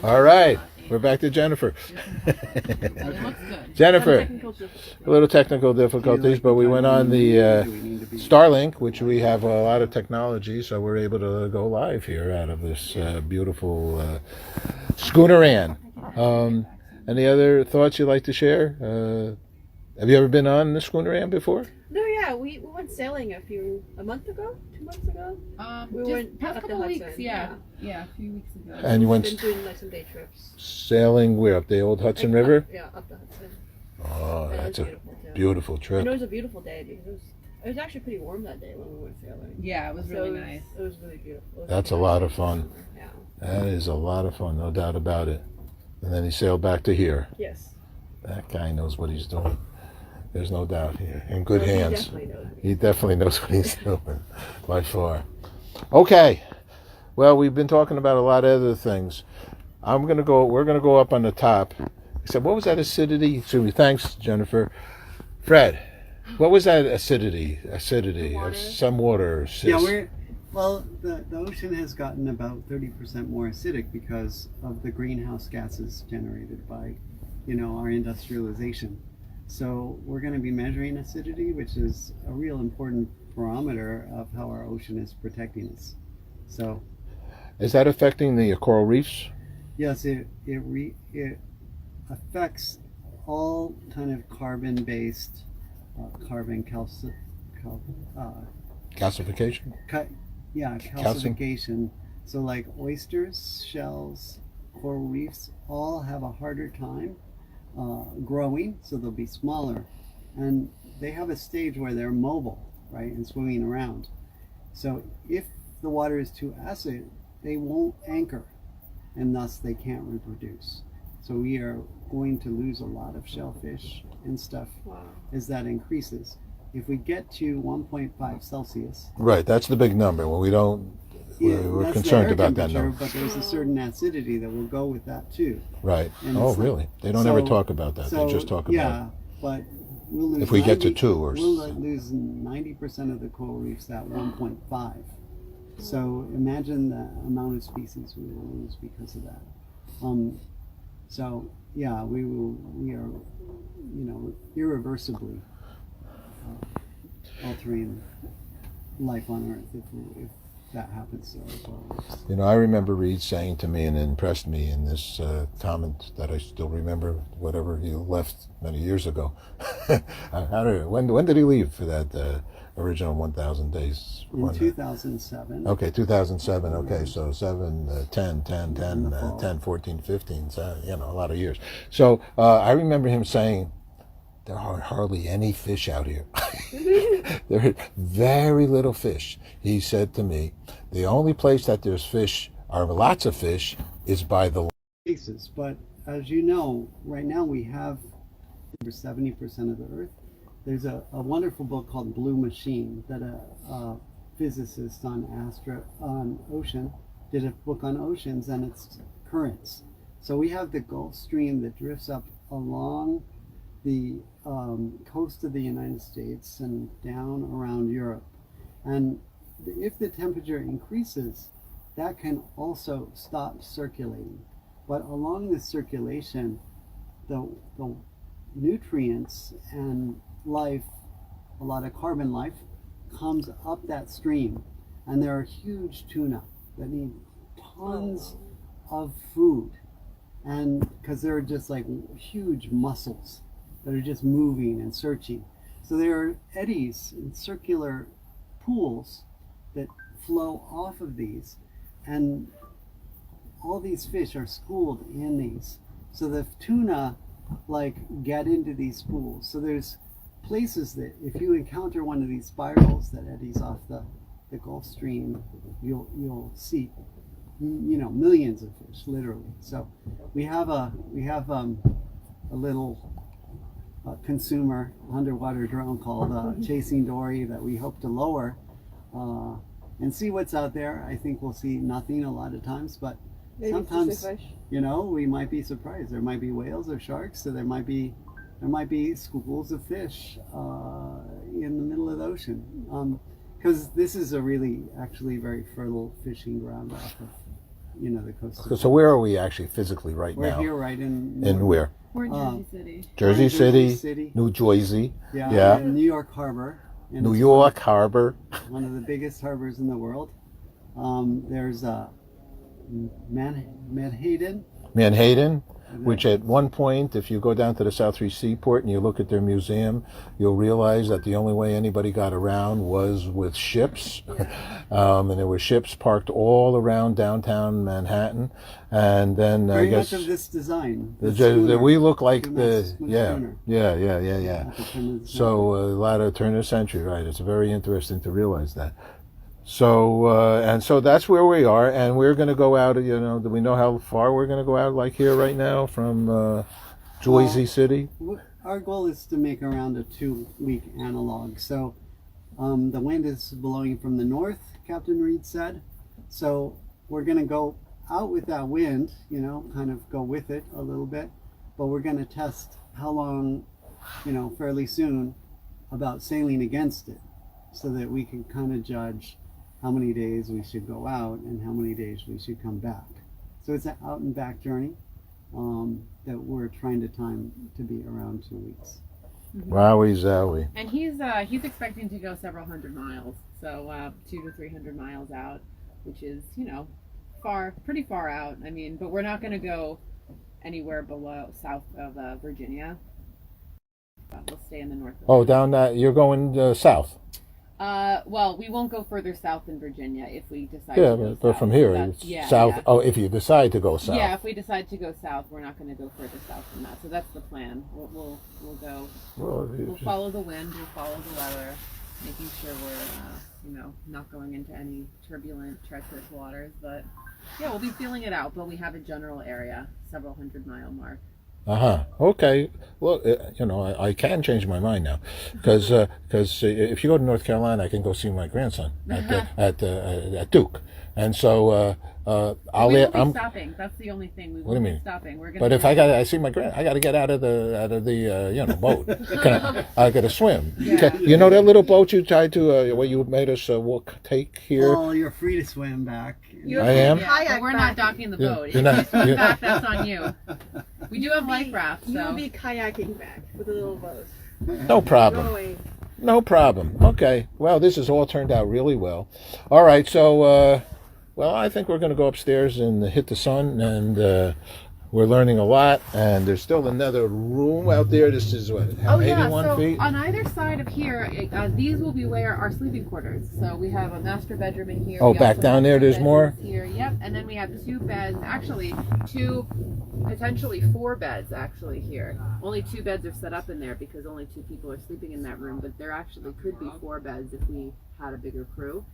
All right, we're back to Jennifer. Jennifer, a little technical difficulties, but we went on the Starlink, which we have a lot of technology, so we're able to go live here out of this beautiful Schooneran. Any other thoughts you'd like to share? Have you ever been on the Schooneran before? No, yeah, we went sailing a month ago, 2 months ago. We went past up couple the weeks, Hudson. yeah, a few weeks ago. And you went Been doing like some day trips. sailing where, up the old Hudson River? Yeah, up the Hudson. Oh, And that's it a was beautiful, too. beautiful And trip. it was a beautiful day because it was actually pretty warm that day when we went sailing. Yeah, it was So really nice. It was really beautiful. That's a lot of fun. Yeah. That is a lot of fun, no doubt about it. And then he sailed back to here. Yes. That guy knows what he's doing. There's no doubt here. In good hands. He definitely knows. He definitely knows what he's doing, by far. Okay. Well, we've been talking about a lot of other things. We're gonna go up on the top. I said, what was that acidity? Excuse me, thanks, Jennifer. Fred, what was that acidity? Acidity of some water. Yeah, the ocean has gotten about 30% more acidic because of the greenhouse gases generated by, our industrialization. So we're going to be measuring acidity, which is a real important barometer of how our ocean is protecting us. So, is that affecting the coral reefs? yes, it affects all kind of carbon-based Calcification? Calcification. So like oysters, shells, coral reefs all have a harder time growing, so they'll be smaller, and they have a stage where they're mobile, right, and swimming around. So if the water is too acid, they won't anchor, and thus they can't reproduce. So we are going to lose a lot of shellfish and stuff as that increases. If we get to 1.5 Celsius, right, that's the big number. When we don't, we're concerned about that number. But there's a certain acidity that will go with that too. Right. And Oh, really? They don't ever talk about that. They just talk about. Yeah, but we'll lose. If we get to 2 or. We'll lose 90% of the coral reefs at 1.5. So imagine the amount of species we will lose because of that. So yeah, we are, irreversibly altering life on Earth if that happens to our coral reefs. I remember Reed saying to me, and it impressed me in this comment that I still remember, whatever he left many years ago. When did he leave for that original 1,000 days? In 2007. Okay, 2007. Okay, so 7, 10, 14, 15, so, a lot of years. So I remember him saying, there are hardly any fish out here. There are very little fish. He said to me, the only place that there's fish, or lots of fish, is by the places. But as you know, right now we have over 70% of the Earth. There's a wonderful book called Blue Machine that a physicist on ocean did a book on oceans and its currents. So we have the Gulf Stream that drifts up along the coast of the United States and down around Europe. And if the temperature increases, that can also stop circulating. But along this circulation, the nutrients and life, a lot of carbon life, comes up that stream. And there are huge tuna that need tons of food. And because they're just like huge mussels that are just moving and searching. So there are eddies and circular pools that flow off of these, and all these fish are schooled in these. So the tuna get into these pools. So there's places that if you encounter one of these spirals that eddies off the Gulf Stream, you'll see millions of fish, literally. So we have a little consumer underwater drone called Chasing Dory that we hope to lower and see what's out there. I think we'll see nothing a lot of times, but Maybe sometimes we might be surprised. There might be whales or sharks, so there might be schools of fish in the middle of the ocean, because this is a really actually very fertile fishing ground off of you know, the coast. So where are we actually physically right We're now? here right in In where? We're in Um, Jersey City. Jersey Jersey City, City. New Jersey, Yeah, Yeah. in New York Harbor. And New it's York Harbor. one of the biggest harbors in the world. There's Manhattan. Manhattan, which at one point, if you go down to the South Street Seaport and you look at their museum, you'll realize that the only way anybody got around was with ships. And there were ships parked all around downtown Manhattan. And then I Very guess much of this design. we look like Schooner. yeah. Schooner. Yeah. At the turn of the So a lot of turn of the century, right? It's very interesting to realize that. So and so that's where we are, and we're going to go out. You know, do we know how far we're going to go out? Like here right now from Jersey City. Our goal is to make around a 2-week analog. So the wind is blowing from the north, Captain Reed said. So we're going to go out with that wind, you know, kind of go with it a little bit. But we're going to test how long, you know, fairly soon about sailing against it so that we can kind of judge how many days we should go out and how many days we should come back. So it's an out and back journey that we're trying to time to be around 2 weeks. Wowie zowie. And he's expecting to go several hundred miles, so 200 to 300 miles out, which is, you know, pretty far out. I mean, but we're not going to go anywhere south of Virginia. We'll stay in the north. Oh, down that you're going south. Well, we won't go further south than Virginia if we decide. Yeah, to go but south. from here, That's- it's yeah, south. yeah. Oh, if you decide to go south. Yeah, if we decide to go south, we're not going to go further south than that. So that's the plan. We'll go. Well, We'll follow the wind. We'll follow the weather, making sure we're, you know, not going into any turbulent, treacherous waters. But yeah, we'll be feeling it out. But we have a general area, several 100-mile mark. Okay. Well, you know, I can change my mind now, because if you go to North Carolina, I can go see my grandson at Duke, and so I'll. We won't be stopping. That's the only thing. We What do you won't be mean? stopping. We're gonna. But if I see my I got to get out of the you know boat. I got to swim. Yeah. You know that little boat you tried to what you made us take here. Oh, you're free to swim back. I am. Yeah, Kayak but we're back. not docking the Yeah, boat. you're If not- you swim you're- back, that's on you. We do have life rafts, You'll so. be kayaking back with a little boat. No problem. Going. No problem. Okay. Well, this has all turned out really well. All right. So, well, I think we're going to go upstairs and hit the sun, and we're learning a lot. And there's still another room out there. This is what, Oh yeah, 81 so feet? on either side of here, these will be where our sleeping quarters. So we have a master bedroom in here. Oh, We back also down have there, two there's more? bedrooms here, yep. And then we have 2 beds, actually 2, potentially 4 beds actually here. Only 2 beds are set up in there because only 2 people are sleeping in that room, but there actually could be 4 beds if we had a bigger crew.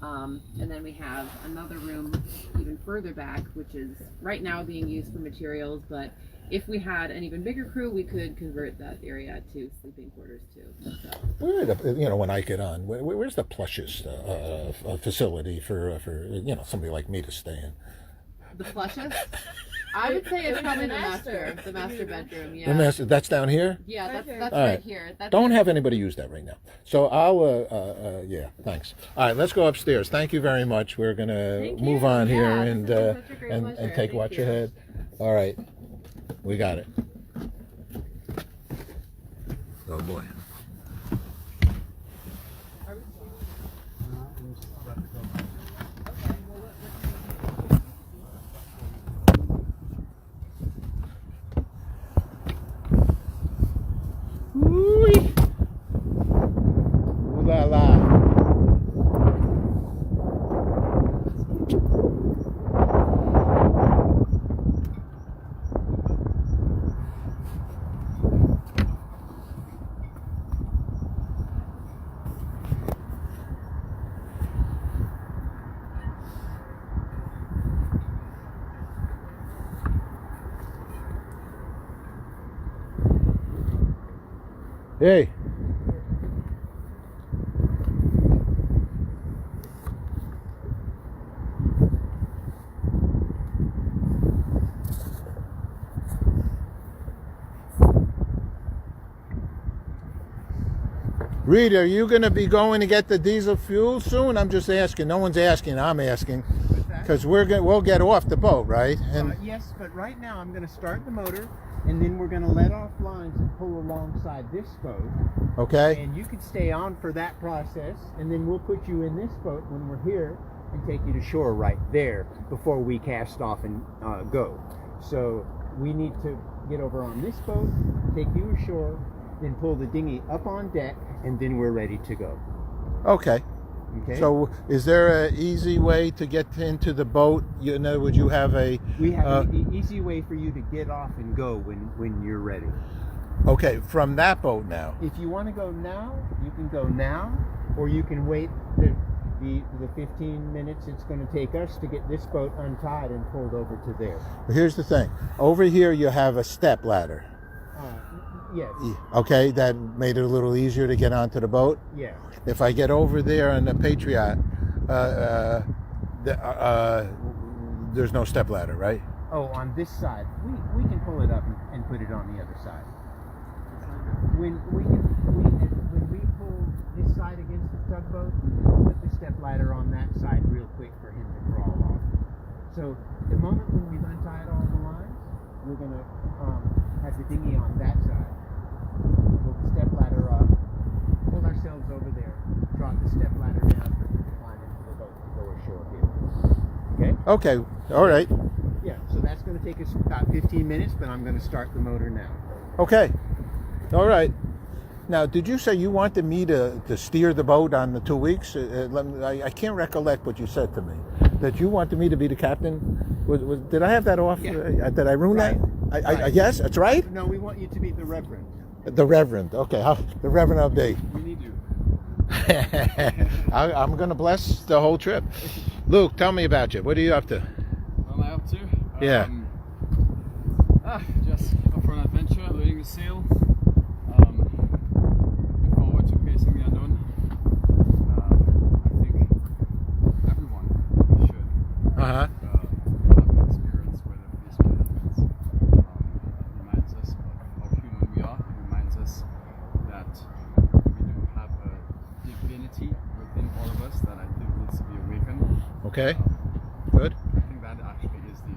And then we have another room even further back, which is right now being used for materials, but if we had an even bigger crew, we could convert that area to sleeping quarters too. So. Where are the, you know, when I get on, where's the plushest facility for you know, somebody like me to stay in? The plushest? I would say it's probably the master bedroom. Yeah. The master, that's down here? Yeah, that's All right right. here. That's Don't have anybody use that right now. So I'll, yeah, thanks. All right, let's go upstairs. Thank you very much. We're going to Thank move you. on here Yeah, and this has been such a great and pleasure. take Thank watch you. ahead. All right, we got it. Oh boy. Ooh-wee. Ooh la la. Hey. Reed, are you going to be going to get the diesel fuel soon? I'm just asking. No one's asking. I'm asking. What's that? Because we'll get off the boat, right? And Yes, but right now I'm going to start the motor, and then we're going to let off lines and pull alongside this boat. okay, And you can stay on for that process, and then we'll put you in this boat when we're here and take you to shore right there before we cast off and go. So we need to get over on this boat, take you ashore, then pull the dinghy up on deck, and then we're ready to go. okay. Okay? So, is there an easy way to get into the boat? In other words, you have a we have an easy way for you to get off and go when you're ready. okay from that boat now. If you want to go now, you can go now, or you can wait the 15 minutes it's going to take us to get this boat untied and pulled over to there. Here's the thing. Over here, you have a step ladder. Yes. Okay, that made it a little easier to get onto the boat. Yeah. If I get over there on the Patriot, there's no step ladder, right? Oh, on this side, we can pull it up and put it on the other side. When we pull this side against the tugboat, we'll put the step ladder on that side real quick for him to crawl off. So the moment when we've untied all the lines, we're gonna have the dinghy on that side. Pull the step ladder up, pull ourselves over there, drop the step ladder down for him to climb into the boat and go ashore here. Okay? Okay, all right. Yeah, so that's going to take us about 15 minutes, but I'm going to start the motor now. Okay, all right. Now, did you say you wanted me to steer the boat on the 2 weeks? I can't recollect what you said to me. That you wanted me to be the captain? Did I have that off? Yeah. Did I ruin Right. that? Right. Yes, that's right. No, we want you to be the Reverend. The Reverend. Okay, the Reverend of the. We need you. I'm going to bless the whole trip. Luke, tell me about you. What are you up to? What am I up to? Yeah. Just up for an adventure, learning to sail. Looking forward to facing the unknown. I think everyone should Uh-huh. have an experience with these elements. It reminds us of how human we are. It reminds us that we do have a divinity within all of us that I think needs to be awakened. Okay, good. I think that actually is the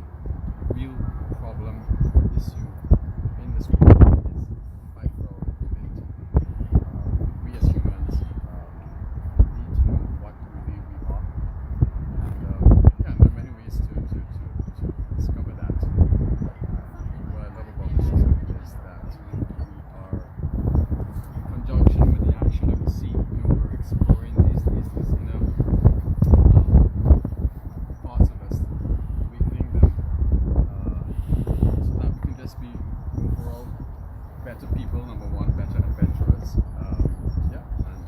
real problem or issue in this world is fight for our divinity. We as humans need to know what really we are. And yeah, there are many ways to discover that. What I love about this trip is that we are in conjunction with the action of the sea. We're exploring these inner parts of us, awakening them, so that we can just be overall better people, number one, better adventurers, yeah, and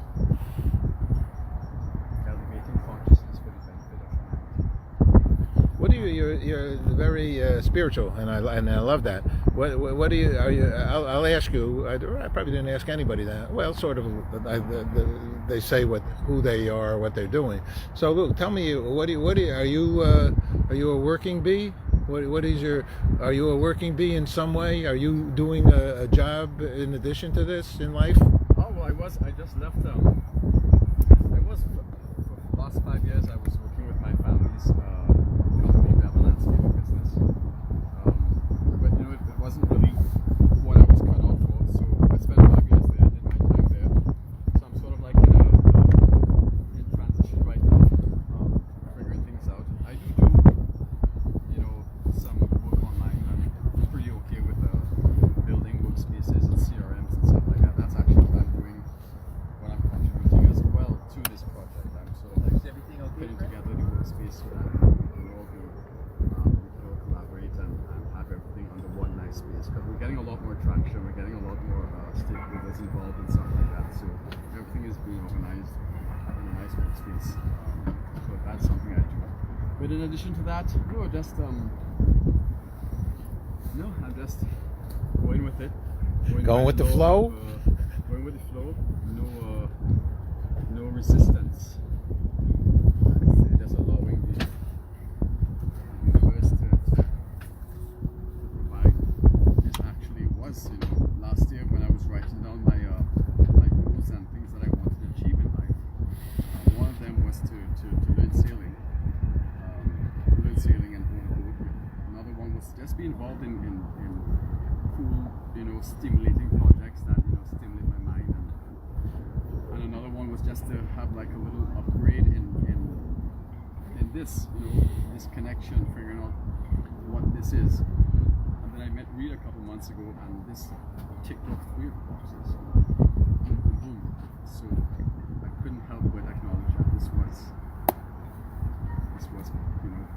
elevating consciousness for the benefit of humanity. What do you're very spiritual, and I love that. What do you? I'll ask you. I probably didn't ask anybody that. Well, sort of. They say who they are, what they're doing. So, Luke, tell me, are you a working bee? What is your? Are you a working bee in some way? Are you doing a job in addition to this in life? Oh, well, I just left, for the last 5 years, I was working with my family's company, we have a landscaping business. But, it wasn't really what I was cut out for, so I spent 5 years there, did my time there. So I'm sort of like in transition right now, figuring things out. I do, some work online. I'm pretty okay with building workspaces and CRMs and stuff like that. That's actually what I'm doing, what I'm contributing as well to this project. I'm sort of like putting together the workspace so that we can all collaborate and have everything under one nice space. Because we're getting a lot more traction, we're getting a lot more stakeholders involved and stuff like that. So everything is being organized in a nice workspace. So that's something I do. But in addition to that, I'm just going with it. Going with the flow? Going with the flow. No resistance. I'd say just allowing the universe to provide. This actually was, last year when I was writing down my goals and things that I wanted to achieve in life. One of them was to learn sailing. be involved in cool, stimulating projects that stimulate my mind, and another one was just to have like a little upgrade in this, this connection, figuring out what this is. And then I met Reed a couple months ago, and this ticked off 3 of the boxes. Boom. So I couldn't help but acknowledge that this was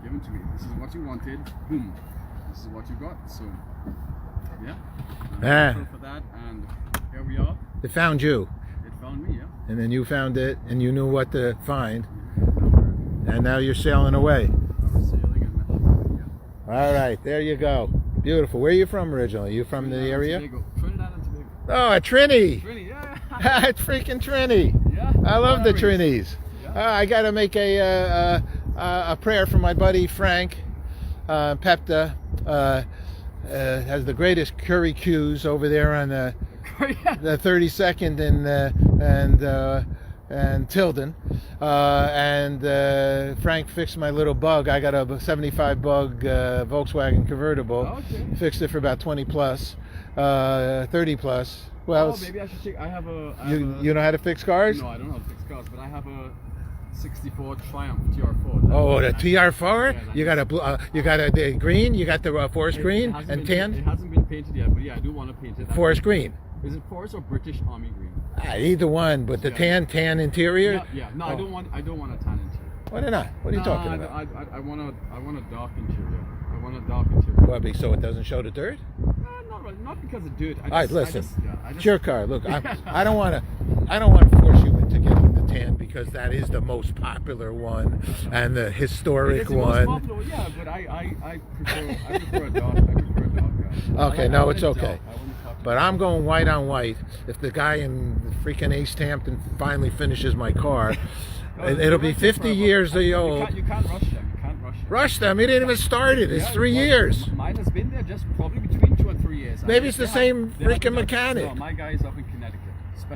given to me. This is what you wanted. Boom. This is what you got. So yeah. I'm grateful for that, and here we are. It found you, It found me, yeah. and then you found it, and you knew what to find, and now you're sailing away. I was sailing and met you. All right, there you go. Beautiful. Where are you from originally? You from the area? Trinidad and Tobago. Oh, at Trini. Trinity, yeah. It's freaking Trini. Yeah. I love the Hilarious. Trinis. Yeah. I got to make a prayer for my buddy Frank Pepta. Has the greatest curricues over there on the 32nd and Tilden. Frank fixed my little bug. I got a 75 bug Volkswagen convertible. Okay. Fixed it for about 20 plus, 30 plus. Well, Oh, maybe I should check. I have a. you know how to fix cars? No, I don't know how to fix cars, but I have a '64 Triumph TR4. Oh, the TR4. Yeah, You got a blue, you got a the green. You got the forest green hasn't and been- tan. It hasn't been painted yet, but yeah, I do want to paint it. Forest green. Is it forest or British Army green? Either one, but the Yeah. tan interior. No, yeah, no, I Oh. don't want a tan interior. Why not? What are you talking about? I want a dark interior. I want a dark interior. Well, so it doesn't show the dirt. Not because of dirt. All right, listen. I It's your car. Look, I don't want to force you into getting the tan because that is the most popular one and the historic It's the most one. popular, yeah, but I prefer a dark. I prefer a dark car. Okay, I no, want it's it okay. dark. I want it dark. But I'm going white on white. If the guy in freaking East Hampton finally finishes my car, it'll be 50 years You old. can't rush them. You can't rush them. Rush them. He didn't even start it. It's Yeah, 3 well, years. Mine has been there just probably between 2 and 3 years. Maybe it's the same freaking mechanic. No, my guy is up in Connecticut.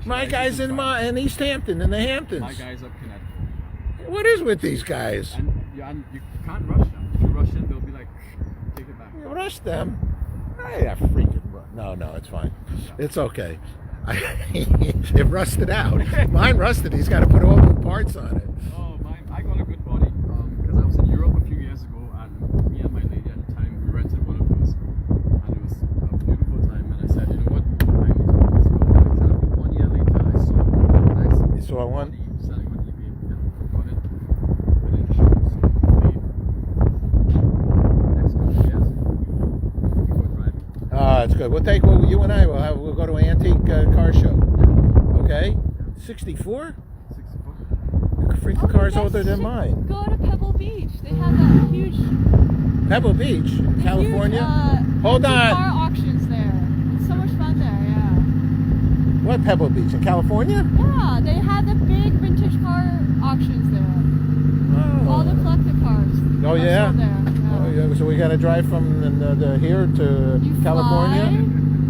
My specializes guy's in fire. in East Hampton, in the My Hamptons. guy's up Connecticut. What is with these guys? And you can't rush them. If you rush them, they'll be like, take it back. You rush them. I freaking no, it's fine. It's okay. It rusted out. Mine rusted. He's got to put all new parts on it. Oh, I got a good body because I was in Europe a few years ago, and me and my lady at the time we rented one of those, and it was a beautiful time. And I said, you know what, I need to do this car. Exactly 1 year later, I saw a nice You saw one? body selling on eBay, and got it within the shop. So hopefully, next couple of years, we go driving. It's good. You and I we'll go to an antique car show. Okay? 64? 64. Freaking car's older than mine. Go to Pebble Beach. They have a huge Pebble Beach, California. Hold antique on. car auctions there. It's so much fun there. Yeah. What Pebble Beach in California? Yeah, they have the big vintage car auctions there. All the collector cars. Oh, are yeah? sold there. Oh, yeah. So we got to drive from the here to You California.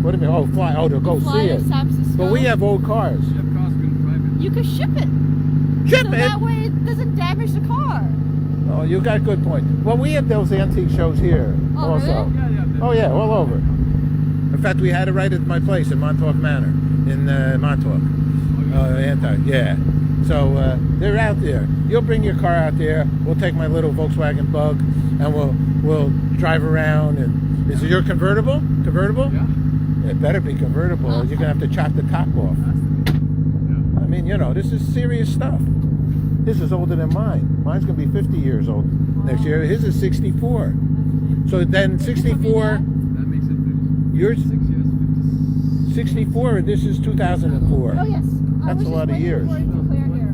What do you mean? Oh, fly! Oh, to go Fly see to it. San Francisco. But we have old cars. You have cars, couldn't drive it. You could ship it. Ship So it. that way it doesn't damage the car. Oh, you got a good point. Well, we have those antique shows here Oh, also. really? Yeah. Oh yeah, all over. In fact, we had it right at my place in Montauk Manor in Montauk. Yeah. So they're out there. You'll bring your car out there. We'll take my little Volkswagen Bug, and we'll drive around. And is it your convertible? Convertible? Yeah. It better be convertible. Or you're gonna have to chop the top off. I mean, this is serious stuff. His is older than mine. Mine's gonna be 50 years old next year. His is 64. So then 64. That makes it 30. Yours 6 years, 64. And this is 2004. Oh yes. I That's was a lot just of waiting years. for it to clear here.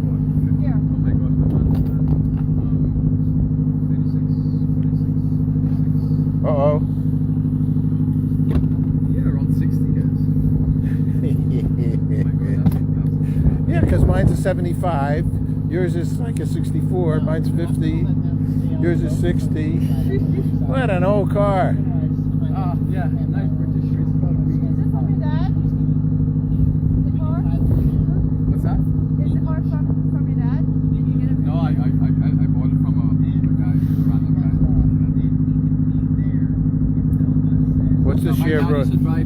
Here. Oh my gosh, my man. 36, 46, 46. Uh-oh. Yeah, around 60 years. Oh my god, that's Yeah, because mine's a 75. Yours is like a 64. Mine's 50. Yours is 60. What an old car. yeah, nice British race car. Is it from your dad? The car? What's that? Is the car from your dad? Did you get it? No, I bought it from a guy, a random guy. here, bro. It's a dry